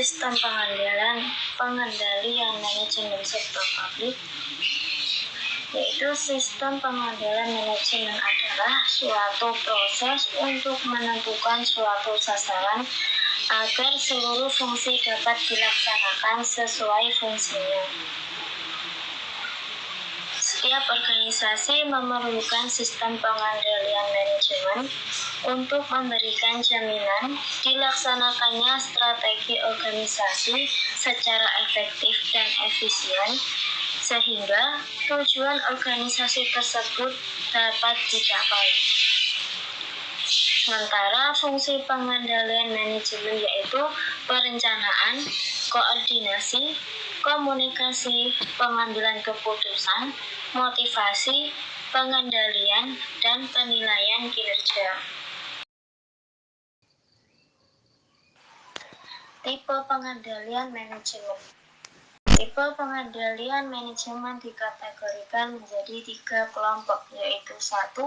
sistem pengendalian manajemen sektor publik, yaitu sistem pengendalian manajemen adalah suatu proses untuk menentukan suatu sasaran agar seluruh fungsi dapat dilaksanakan sesuai fungsinya. Setiap organisasi memerlukan sistem pengendalian manajemen untuk memberikan jaminan dilaksanakannya strategi organisasi secara efektif dan efisien, sehingga tujuan organisasi tersebut dapat dicapai. Sementara fungsi pengendalian manajemen yaitu perencanaan, koordinasi, komunikasi, pengambilan keputusan, motivasi, pengendalian, dan penilaian kinerja. Tipe pengendalian manajemen. Tipe pengendalian manajemen dikategorikan menjadi 3 kelompok, yaitu 1.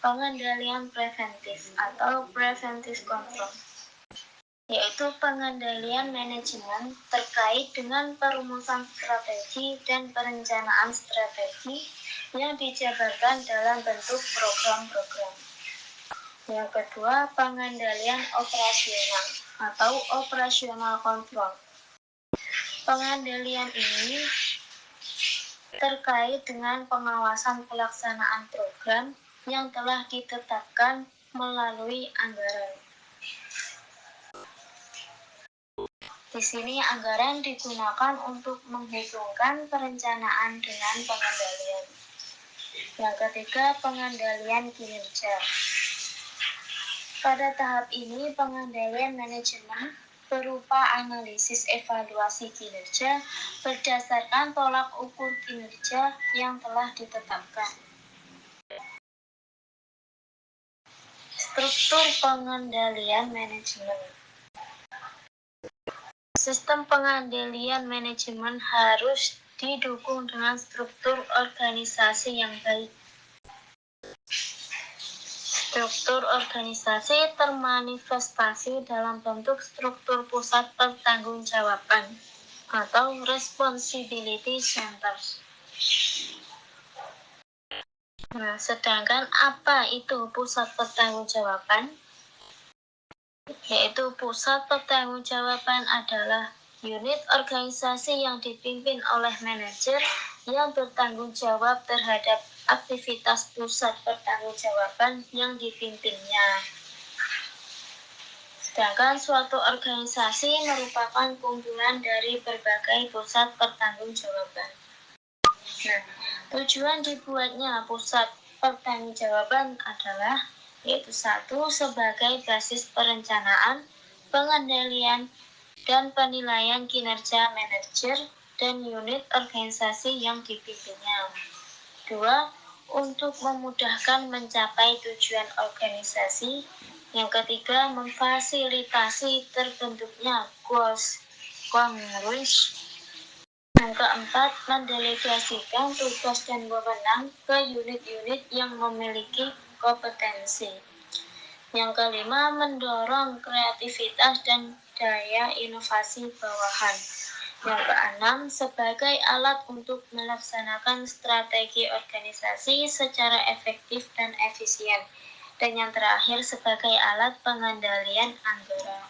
Pengendalian preventif atau preventive control, yaitu pengendalian manajemen terkait dengan perumusan strategi dan perencanaan strategi yang dijabarkan dalam bentuk program-program. Yang kedua, pengendalian operasional atau operational control. Pengendalian ini terkait dengan pengawasan pelaksanaan program yang telah ditetapkan melalui anggaran. Di sini anggaran digunakan untuk menghubungkan perencanaan dengan pengendalian. Yang ketiga, pengendalian kinerja. Pada tahap ini, pengendalian manajemen berupa analisis evaluasi kinerja berdasarkan tolak ukur kinerja yang telah ditetapkan. Struktur pengendalian manajemen. Sistem pengendalian manajemen harus didukung dengan struktur organisasi yang baik. Struktur organisasi termanifestasi dalam bentuk struktur pusat pertanggungjawaban atau responsibility centers. Nah, sedangkan apa itu pusat pertanggungjawaban? Yaitu pusat pertanggungjawaban adalah unit organisasi yang dipimpin oleh manajer yang bertanggung jawab terhadap aktivitas pusat pertanggungjawaban yang dipimpinnya. Sedangkan suatu organisasi merupakan kumpulan dari berbagai pusat pertanggungjawaban. Nah, tujuan dibuatnya pusat pertanggungjawaban adalah yaitu 1. Sebagai basis perencanaan, pengendalian, dan penilaian kinerja manajer dan unit organisasi yang dipimpinnya. 2. Untuk memudahkan mencapai tujuan organisasi. Yang ketiga, memfasilitasi terbentuknya goals congruence. Yang keempat, mendelegasikan tugas dan wewenang ke unit-unit yang memiliki kompetensi. Yang kelima, mendorong kreativitas dan daya inovasi bawahan. Yang keenam, sebagai alat untuk melaksanakan strategi organisasi secara efektif dan efisien. Dan yang terakhir, sebagai alat pengendalian anggaran.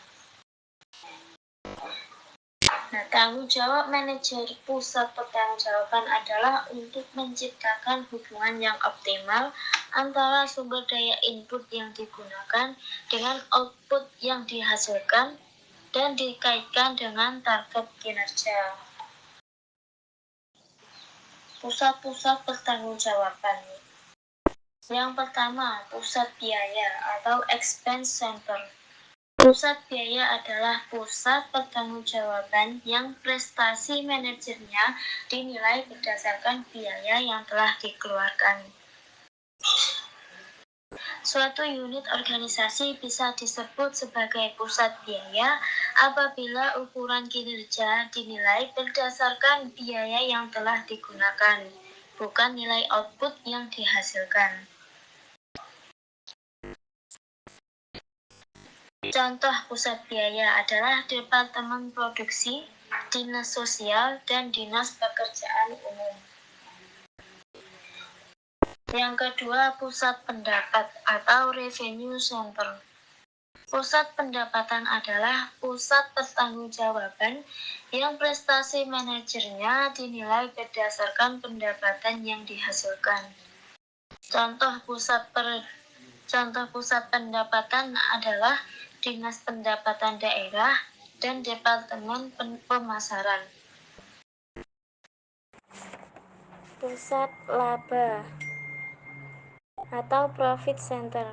Nah, tanggung jawab manajer pusat pertanggungjawaban adalah untuk menciptakan hubungan yang optimal antara sumber daya input yang digunakan dengan output yang dihasilkan dan dikaitkan dengan target kinerja. Pusat-pusat pertanggungjawaban. Yang pertama, pusat biaya atau expense center. Pusat biaya adalah pusat pertanggungjawaban yang prestasi manajernya dinilai berdasarkan biaya yang telah dikeluarkan. Suatu unit organisasi bisa disebut sebagai pusat biaya apabila ukuran kinerja dinilai berdasarkan biaya yang telah digunakan, bukan nilai output yang dihasilkan. Contoh pusat biaya adalah Departemen Produksi, Dinas Sosial, dan Dinas Pekerjaan Umum. Yang kedua, pusat pendapat atau revenue center. Pusat pendapatan adalah pusat pertanggungjawaban yang prestasi manajernya dinilai berdasarkan pendapatan yang dihasilkan. Contoh pusat pendapatan adalah Dinas Pendapatan Daerah dan Departemen Pemasaran. Pusat laba atau profit center.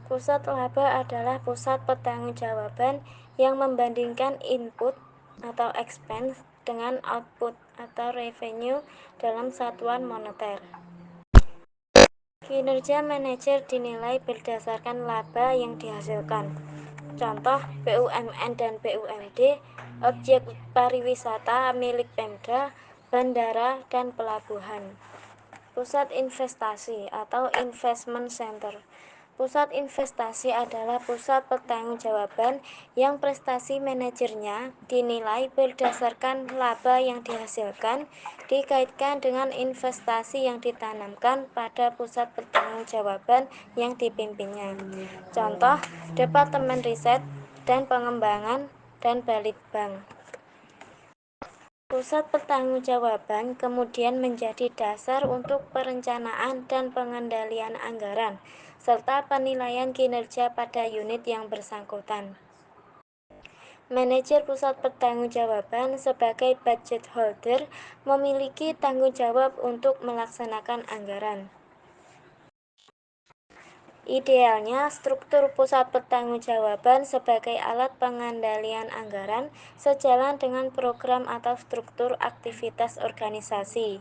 Pusat laba adalah pusat pertanggungjawaban yang membandingkan input atau expense dengan output atau revenue dalam satuan moneter. Kinerja manajer dinilai berdasarkan laba yang dihasilkan. Contoh BUMN dan BUMD, objek pariwisata milik Pemda, bandara, dan pelabuhan. Pusat investasi atau investment center. Pusat investasi adalah pusat pertanggungjawaban yang prestasi manajernya dinilai berdasarkan laba yang dihasilkan dikaitkan dengan investasi yang ditanamkan pada pusat pertanggungjawaban yang dipimpinnya. Contoh, Departemen Riset dan Pengembangan dan Balitbank. Pusat pertanggungjawaban kemudian menjadi dasar untuk perencanaan dan pengendalian anggaran, serta penilaian kinerja pada unit yang bersangkutan. Manajer pusat pertanggungjawaban sebagai budget holder memiliki tanggung jawab untuk melaksanakan anggaran. Idealnya, struktur pusat pertanggungjawaban sebagai alat pengendalian anggaran sejalan dengan program atau struktur aktivitas organisasi.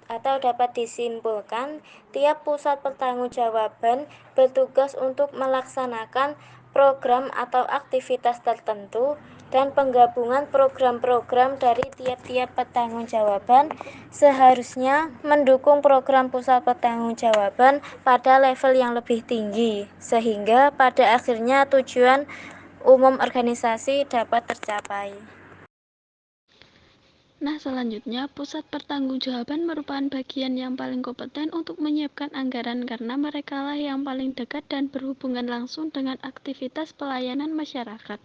Atau dapat disimpulkan, tiap pusat pertanggungjawaban bertugas untuk melaksanakan program atau aktivitas tertentu dan penggabungan program-program dari tiap-tiap pertanggungjawaban seharusnya mendukung program pusat pertanggungjawaban pada level yang lebih tinggi, sehingga pada akhirnya tujuan umum organisasi dapat tercapai. Nah, selanjutnya, pusat pertanggungjawaban merupakan bagian yang paling kompeten untuk menyiapkan anggaran karena merekalah yang paling dekat dan berhubungan langsung dengan aktivitas pelayanan masyarakat.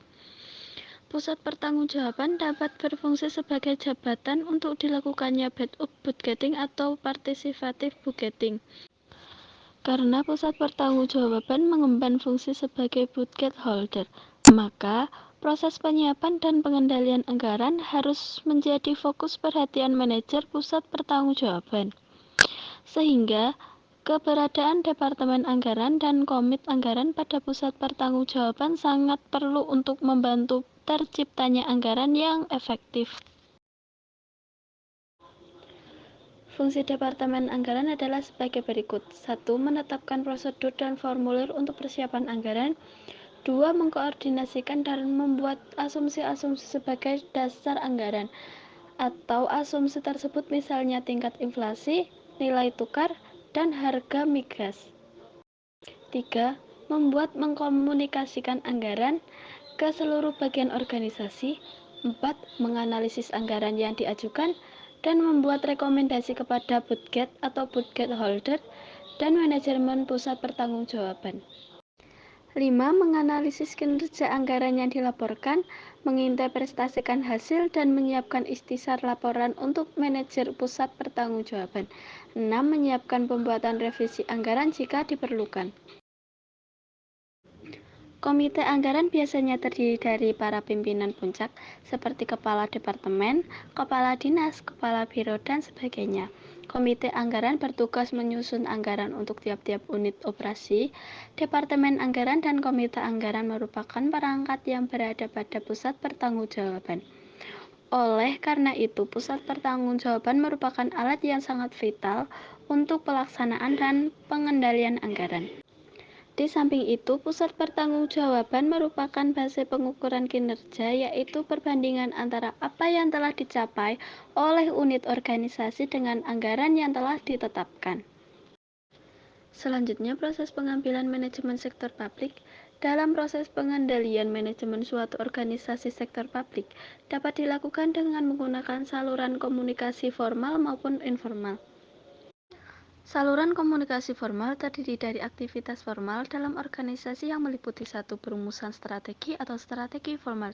Pusat pertanggungjawaban dapat berfungsi sebagai jabatan untuk dilakukannya bottom-up budgeting atau participative budgeting. Karena pusat pertanggungjawaban mengemban fungsi sebagai budget holder, maka proses penyiapan dan pengendalian anggaran harus menjadi fokus perhatian manajer pusat pertanggungjawaban. Sehingga keberadaan Departemen Anggaran dan Komit Anggaran pada pusat pertanggungjawaban sangat perlu untuk membantu terciptanya anggaran yang efektif. Fungsi Departemen Anggaran adalah sebagai berikut. 1. Menetapkan prosedur dan formulir untuk persiapan anggaran. 2. Mengkoordinasikan dan membuat asumsi-asumsi sebagai dasar anggaran, atau asumsi tersebut misalnya tingkat inflasi, nilai tukar, dan harga migas. 3. Membuat mengkomunikasikan anggaran ke seluruh bagian organisasi. 4. Menganalisis anggaran yang diajukan dan membuat rekomendasi kepada budget atau budget holder dan manajemen pusat pertanggungjawaban. 5. Menganalisis kinerja anggaran yang dilaporkan, menginterpretasikan hasil, dan menyiapkan ikhtisar laporan untuk manajer pusat pertanggungjawaban. 6. Menyiapkan pembuatan revisi anggaran jika diperlukan. Komite anggaran biasanya terdiri dari para pimpinan puncak seperti kepala departemen, kepala dinas, kepala biro, dan sebagainya. Komite anggaran bertugas menyusun anggaran untuk tiap-tiap unit operasi. Departemen anggaran dan komite anggaran merupakan perangkat yang berada pada pusat pertanggungjawaban. Oleh karena itu, pusat pertanggungjawaban merupakan alat yang sangat vital untuk pelaksanaan dan pengendalian anggaran. Di samping itu, pusat pertanggungjawaban merupakan base pengukuran kinerja, yaitu perbandingan antara apa yang telah dicapai oleh unit organisasi dengan anggaran yang telah ditetapkan. Selanjutnya, proses pengambilan manajemen sektor publik. Dalam proses pengendalian manajemen suatu organisasi sektor publik dapat dilakukan dengan menggunakan saluran komunikasi formal maupun informal. Saluran komunikasi formal terdiri dari aktivitas formal dalam organisasi yang meliputi 1. Perumusan strategi atau strategi formal,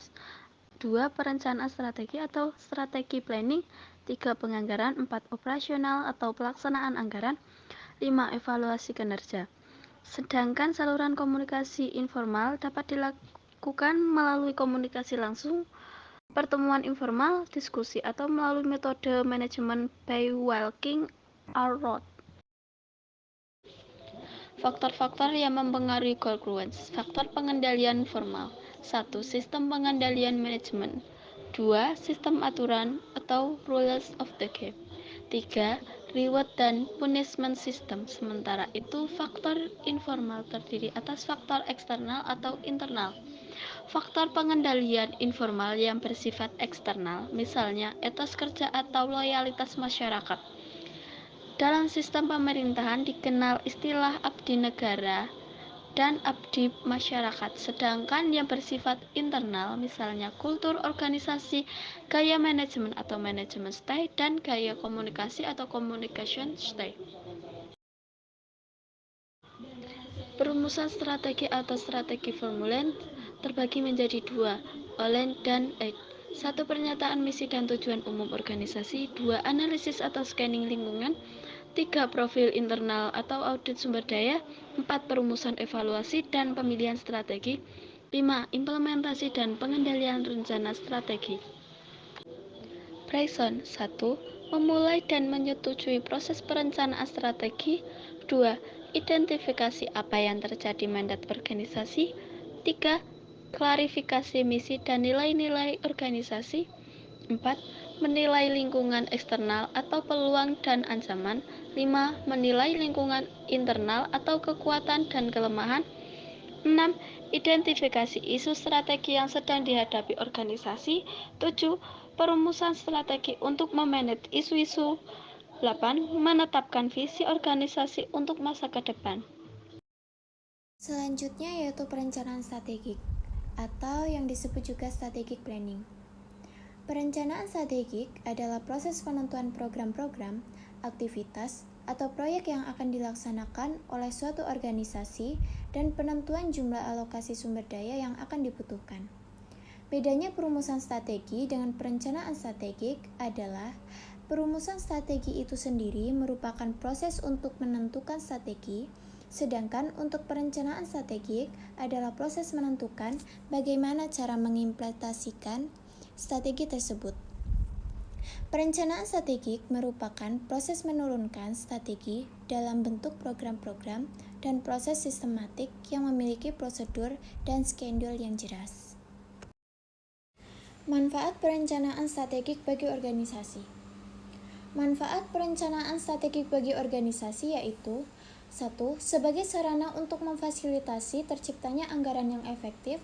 2. Perencanaan strategi atau strategi planning, 3. Penganggaran, 4. Operasional atau pelaksanaan anggaran, 5. Evaluasi kinerja. Sedangkan saluran komunikasi informal dapat dilakukan melalui komunikasi langsung, pertemuan informal, diskusi, atau melalui metode manajemen by walking or road. Faktor-faktor yang mempengaruhi congruence. Faktor pengendalian formal. 1. Sistem pengendalian manajemen. 2. Sistem aturan atau rules of the game. 3. Reward dan punishment system. Sementara itu, faktor informal terdiri atas faktor eksternal atau internal. Faktor pengendalian informal yang bersifat eksternal, misalnya etos kerja atau loyalitas masyarakat. Dalam sistem pemerintahan dikenal istilah abdi negara dan abdi masyarakat, sedangkan yang bersifat internal misalnya kultur organisasi, gaya manajemen atau manajemen style, dan gaya komunikasi atau communication style. Perumusan strategi atau strategi formulen terbagi menjadi 2, OLEN dan EID. 1. Pernyataan misi dan tujuan umum organisasi. 2. Analisis atau scanning lingkungan. 3. Profil internal atau audit sumber daya. 4. Perumusan evaluasi dan pemilihan strategi. 5. Implementasi dan pengendalian rencana strategi. Breakdown. 1. Memulai dan menyetujui proses perencanaan strategi. 2. Identifikasi apa yang terjadi mandat organisasi. 3. Klarifikasi misi dan nilai-nilai organisasi. 4. Menilai lingkungan eksternal atau peluang dan ancaman. 5. Menilai lingkungan internal atau kekuatan dan kelemahan. 6. Identifikasi isu strategi yang sedang dihadapi organisasi. 7. Perumusan strategi untuk memanage isu-isu. 8. Menetapkan visi organisasi untuk masa ke depan. Selanjutnya yaitu perencanaan strategik atau yang disebut juga strategic planning. Perencanaan strategik adalah proses penentuan program-program, aktivitas, atau proyek yang akan dilaksanakan oleh suatu organisasi dan penentuan jumlah alokasi sumber daya yang akan dibutuhkan. Bedanya perumusan strategi dengan perencanaan strategik adalah perumusan strategi itu sendiri merupakan proses untuk menentukan strategi, sedangkan untuk perencanaan strategik adalah proses menentukan bagaimana cara mengimplementasikan strategi tersebut. Perencanaan strategik merupakan proses menurunkan strategi dalam bentuk program-program dan proses sistematik yang memiliki prosedur dan skandal yang jelas. Manfaat perencanaan strategik bagi organisasi. Manfaat perencanaan strategik bagi organisasi yaitu 1. Sebagai sarana untuk memfasilitasi terciptanya anggaran yang efektif.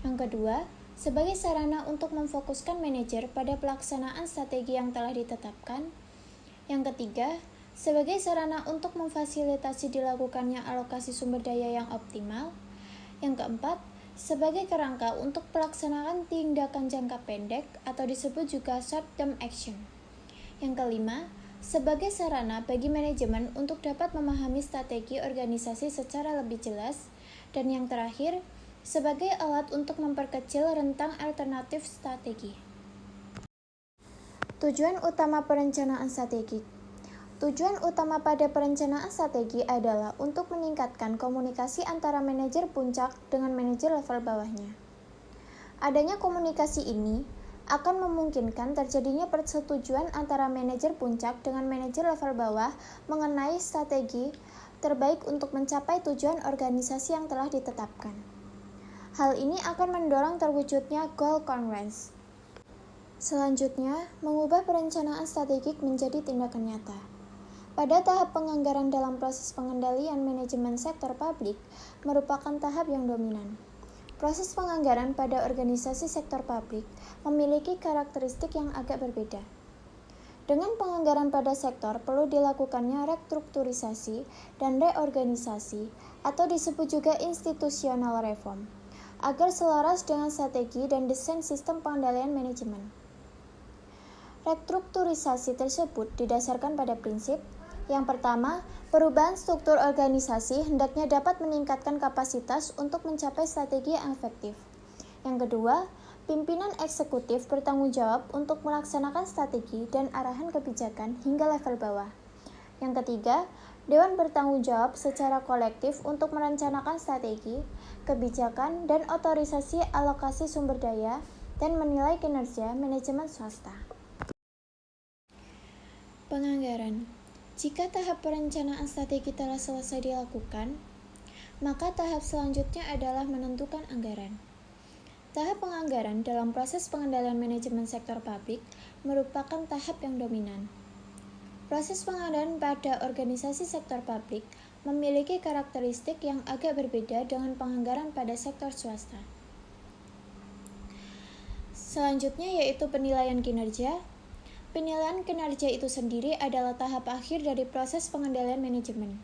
Yang kedua, sebagai sarana untuk memfokuskan manajer pada pelaksanaan strategi yang telah ditetapkan. Yang ketiga, sebagai sarana untuk memfasilitasi dilakukannya alokasi sumber daya yang optimal. Yang keempat, sebagai kerangka untuk pelaksanaan tindakan jangka pendek atau disebut juga short-term action. Yang kelima, sebagai sarana bagi manajemen untuk dapat memahami strategi organisasi secara lebih jelas. Dan yang terakhir, sebagai alat untuk memperkecil rentang alternatif strategi. Tujuan utama perencanaan strategik. Tujuan utama pada perencanaan strategi adalah untuk meningkatkan komunikasi antara manajer puncak dengan manajer level bawahnya. Adanya komunikasi ini akan memungkinkan terjadinya persetujuan antara manajer puncak dengan manajer level bawah mengenai strategi terbaik untuk mencapai tujuan organisasi yang telah ditetapkan. Hal ini akan mendorong terwujudnya goal congruence. Selanjutnya, mengubah perencanaan strategik menjadi tindakan nyata. Pada tahap penganggaran dalam proses pengendalian manajemen sektor publik merupakan tahap yang dominan. Proses penganggaran pada organisasi sektor publik memiliki karakteristik yang agak berbeda. Dengan penganggaran pada sektor perlu dilakukannya restrukturisasi dan reorganisasi atau disebut juga institutional reform agar selaras dengan strategi dan desain sistem pengendalian manajemen. Restrukturisasi tersebut didasarkan pada prinsip yang pertama, perubahan struktur organisasi hendaknya dapat meningkatkan kapasitas untuk mencapai strategi yang efektif. Yang kedua, pimpinan eksekutif bertanggung jawab untuk melaksanakan strategi dan arahan kebijakan hingga level bawah. Yang ketiga, Dewan bertanggung jawab secara kolektif untuk merencanakan strategi, kebijakan, dan otorisasi alokasi sumber daya dan menilai kinerja manajemen swasta. Penganggaran. Jika tahap perencanaan strategi telah selesai dilakukan, maka tahap selanjutnya adalah menentukan anggaran. Tahap penganggaran dalam proses pengendalian manajemen sektor publik merupakan tahap yang dominan. Proses penganggaran pada organisasi sektor publik memiliki karakteristik yang agak berbeda dengan penganggaran pada sektor swasta. Selanjutnya yaitu penilaian kinerja. Penilaian kinerja itu sendiri adalah tahap akhir dari proses pengendalian manajemen.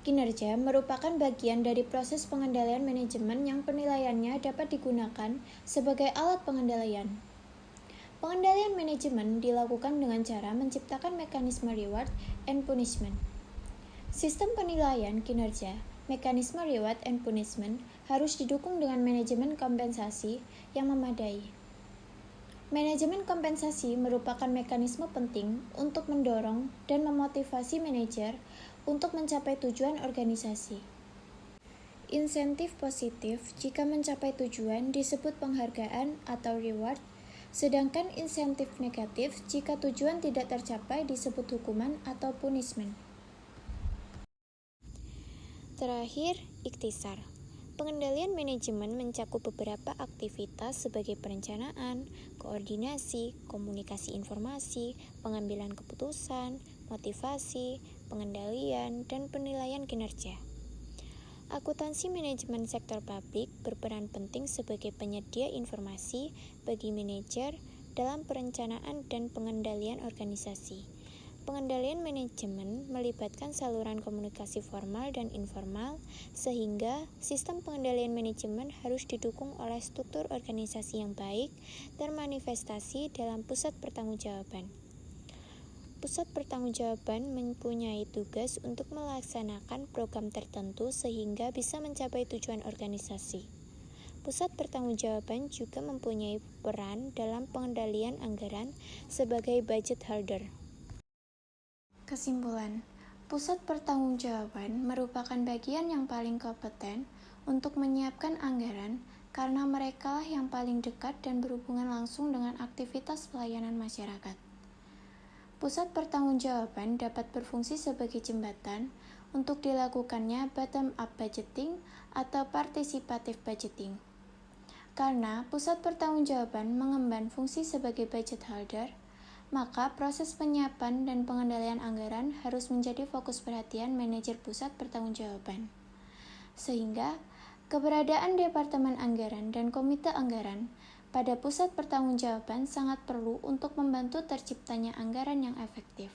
Kinerja merupakan bagian dari proses pengendalian manajemen yang penilaiannya dapat digunakan sebagai alat pengendalian. Pengendalian manajemen dilakukan dengan cara menciptakan mekanisme reward and punishment. Sistem penilaian kinerja, mekanisme reward and punishment harus didukung dengan manajemen kompensasi yang memadai. Manajemen kompensasi merupakan mekanisme penting untuk mendorong dan memotivasi manajer untuk mencapai tujuan organisasi. Insentif positif jika mencapai tujuan disebut penghargaan atau reward, sedangkan insentif negatif jika tujuan tidak tercapai disebut hukuman atau punishment. Terakhir, ikhtisar. Pengendalian manajemen mencakup beberapa aktivitas sebagai perencanaan, koordinasi, komunikasi informasi, pengambilan keputusan, motivasi, pengendalian, dan penilaian kinerja. Akuntansi manajemen sektor publik berperan penting sebagai penyedia informasi bagi manajer dalam perencanaan dan pengendalian organisasi. Pengendalian manajemen melibatkan saluran komunikasi formal dan informal, sehingga sistem pengendalian manajemen harus didukung oleh struktur organisasi yang baik termanifestasi dalam pusat pertanggungjawaban. Pusat pertanggungjawaban mempunyai tugas untuk melaksanakan program tertentu sehingga bisa mencapai tujuan organisasi. Pusat pertanggungjawaban juga mempunyai peran dalam pengendalian anggaran sebagai budget holder. Kesimpulan, pusat pertanggungjawaban merupakan bagian yang paling kompeten untuk menyiapkan anggaran karena merekalah yang paling dekat dan berhubungan langsung dengan aktivitas pelayanan masyarakat. Pusat pertanggungjawaban dapat berfungsi sebagai jembatan untuk dilakukannya bottom-up budgeting atau participative budgeting. Karena pusat pertanggungjawaban mengemban fungsi sebagai budget holder, maka proses penyiapan dan pengendalian anggaran harus menjadi fokus perhatian manajer pusat pertanggungjawaban. Sehingga, keberadaan Departemen Anggaran dan Komite Anggaran pada pusat pertanggungjawaban sangat perlu untuk membantu terciptanya anggaran yang efektif.